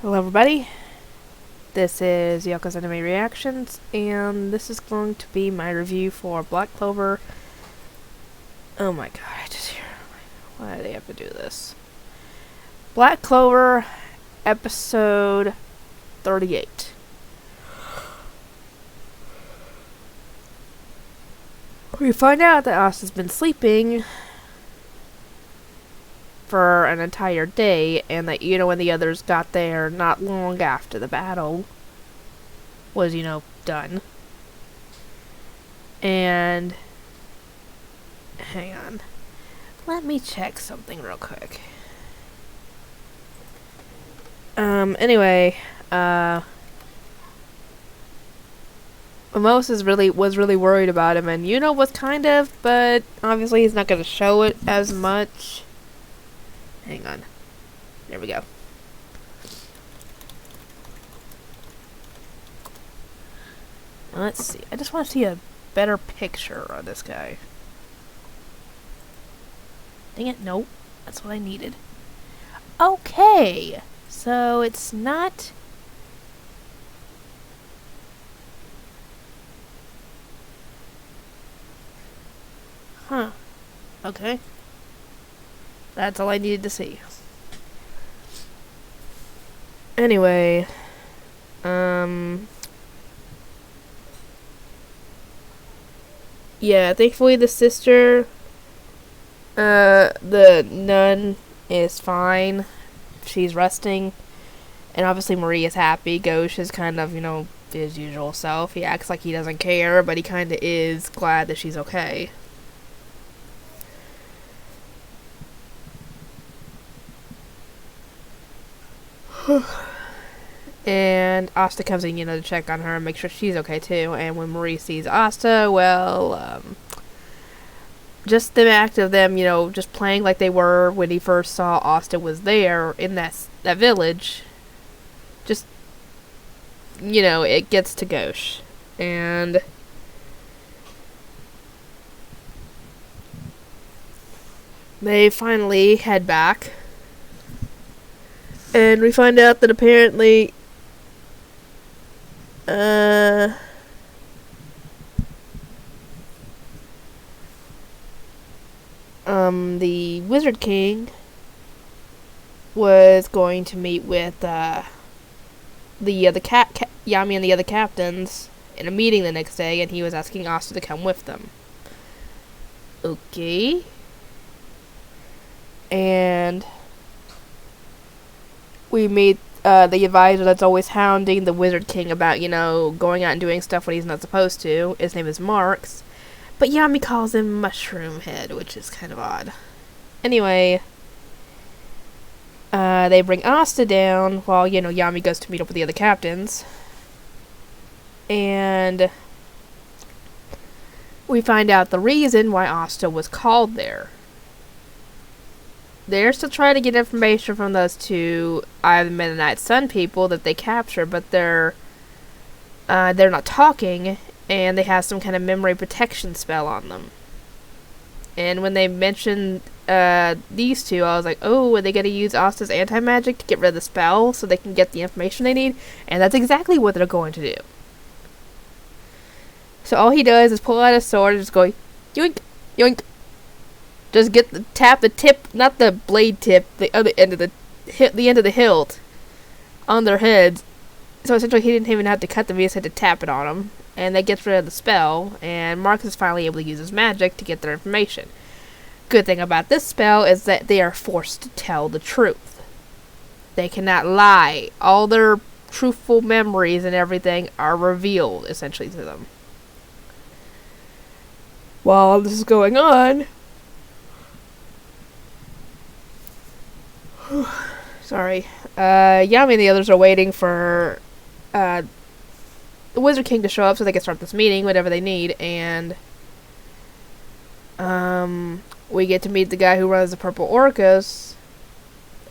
Hello everybody, this is Yoko's Anime Reactions, and this is going to be my review for Black Clover. Oh my god, I just hear, why do they have to do this? Black Clover, episode 38. We find out that Asta's been sleeping for an entire day, and that, when the others got there not long after the battle was, done. And hang on. Let me check something real quick. Anyway, Mamos was really worried about him, and was kind of, but obviously he's not going to show it as much. Hang on. There we go. Let's see. I just want to see a better picture of this guy. Dang it, nope. That's what I needed. Okay. So it's not... Huh. Okay. That's all I needed to see. Anyway, yeah, thankfully the sister, the nun is fine. She's resting. And obviously Marie is happy. Ghosh is kind of, his usual self. He acts like he doesn't care, but he kind of is glad that she's okay. And Asta comes in, to check on her and make sure she's okay too. And when Marie sees Asta, well, just the act of them, just playing like they were when he first saw Asta was there in that village, just, it gets to Ghosh. And they finally head back. And we find out that apparently, the Wizard King was going to meet with, Yami and the other captains in a meeting the next day, and he was asking Asta to come with them. Okay. And we meet the advisor that's always hounding the Wizard King about, going out and doing stuff when he's not supposed to. His name is Marks. But Yami calls him Mushroom Head, which is kind of odd. Anyway, they bring Asta down while, Yami goes to meet up with the other captains. And we find out the reason why Asta was called there. They're still trying to get information from those two either Mennonite Sun people that they captured, but they're not talking, and they have some kind of memory protection spell on them. And when they mentioned these two, I was like, oh, are they going to use Asta's anti-magic to get rid of the spell so they can get the information they need? And that's exactly what they're going to do. So all he does is pull out his sword and just go, yoink, yoink. Just tap the tip, not the blade tip, the other end of the end of the hilt on their heads. So essentially he didn't even have to cut them, he just had to tap it on them. And that gets rid of the spell, and Marcus is finally able to use his magic to get their information. Good thing about this spell is that they are forced to tell the truth. They cannot lie. All their truthful memories and everything are revealed, essentially, to them. While this is going on... Sorry. Yami and the others are waiting for the Wizard King to show up so they can start this meeting, whatever they need, and we get to meet the guy who runs the Purple Orcas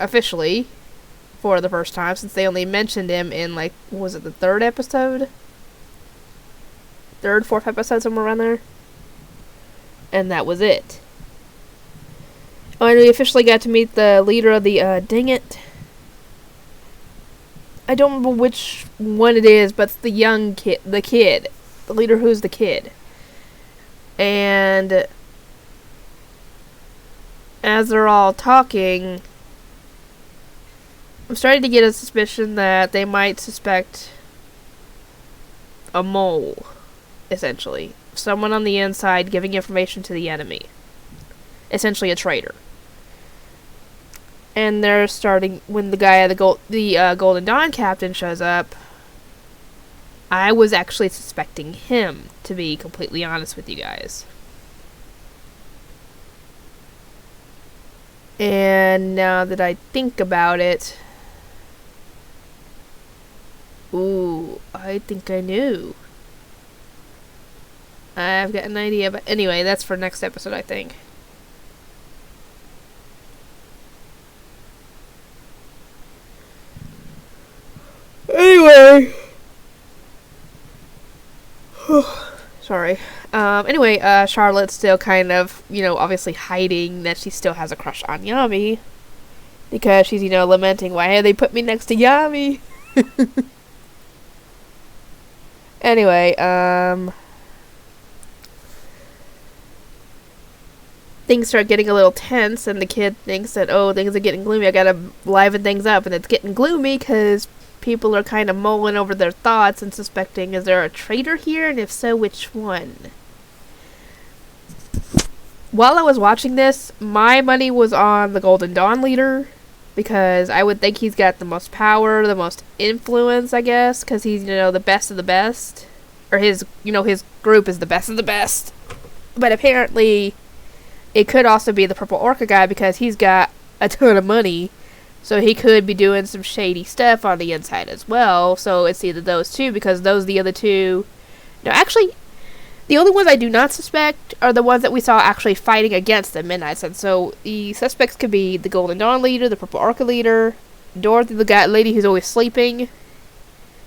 officially for the first time, since they only mentioned him in, what was it, the third episode? Third, fourth episode, somewhere around there? And that was it. Oh, and we officially got to meet the leader of the, dang it. I don't remember which one it is, but it's the young kid, the leader who's the kid. And as they're all talking, I'm starting to get a suspicion that they might suspect a mole, essentially. Someone on the inside giving information to the enemy. Essentially a traitor. And they're starting, when the guy, the Golden Dawn captain shows up, I was actually suspecting him, to be completely honest with you guys. And now that I think about it, ooh, I think I knew. I've got an idea, but anyway, that's for next episode, I think. Anyway. Sorry. Anyway, Charlotte's still kind of, obviously hiding that she still has a crush on Yami. Because she's, lamenting, why have they put me next to Yami? Anyway, things start getting a little tense, and the kid thinks that, oh, things are getting gloomy, I gotta liven things up, and it's getting gloomy, because people are kind of mulling over their thoughts and suspecting, is there a traitor here, and if so, which one? While I was watching this, my money was on the Golden Dawn leader, because I would think he's got the most power, the most influence, I guess, because he's, the best of the best, or his group is the best of the best, but apparently it could also be the Purple Orca guy, because he's got a ton of money, so he could be doing some shady stuff on the inside as well. So it's either those two, because the other two... No, actually, the only ones I do not suspect are the ones that we saw actually fighting against the Midnight Sun. So the suspects could be the Golden Dawn leader, the Purple Orca leader, Dorothy, the lady who's always sleeping.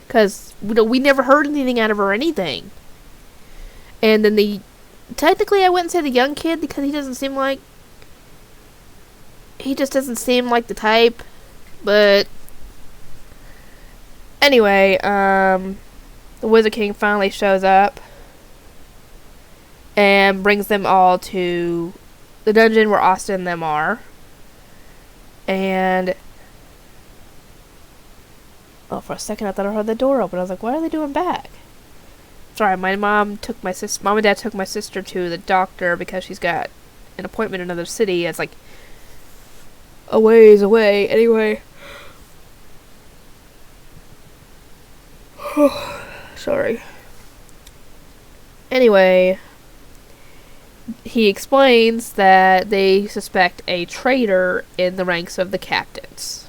Because, we never heard anything out of her or anything. And then technically I wouldn't say the young kid, because he just doesn't seem like the type. But anyway, the Wizard King finally shows up and brings them all to the dungeon where Austin and them are. And for a second I thought I heard the door open. I was like, what are they doing back? Sorry, my mom and dad took my sister to the doctor because she's got an appointment in another city. It's like a ways away. Anyway. Sorry. Anyway, he explains that they suspect a traitor in the ranks of the captains.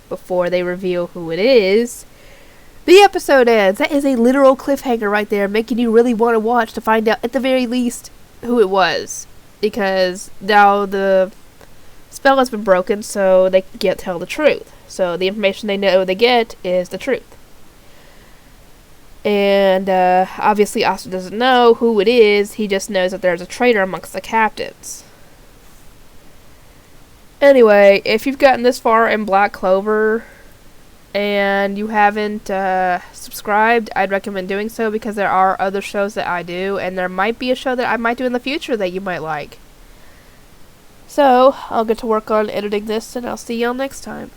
Before they reveal who it is, the episode ends. That is a literal cliffhanger right there, making you really want to watch to find out, at the very least, who it was. Because now the spell has been broken, so they can't tell the truth. So the information they know they get is the truth. And obviously Austin doesn't know who it is. He just knows that there's a traitor amongst the captains. Anyway, if you've gotten this far in Black Clover and you haven't subscribed, I'd recommend doing so, because there are other shows that I do, and there might be a show that I might do in the future that you might like. So, I'll get to work on editing this, and I'll see y'all next time.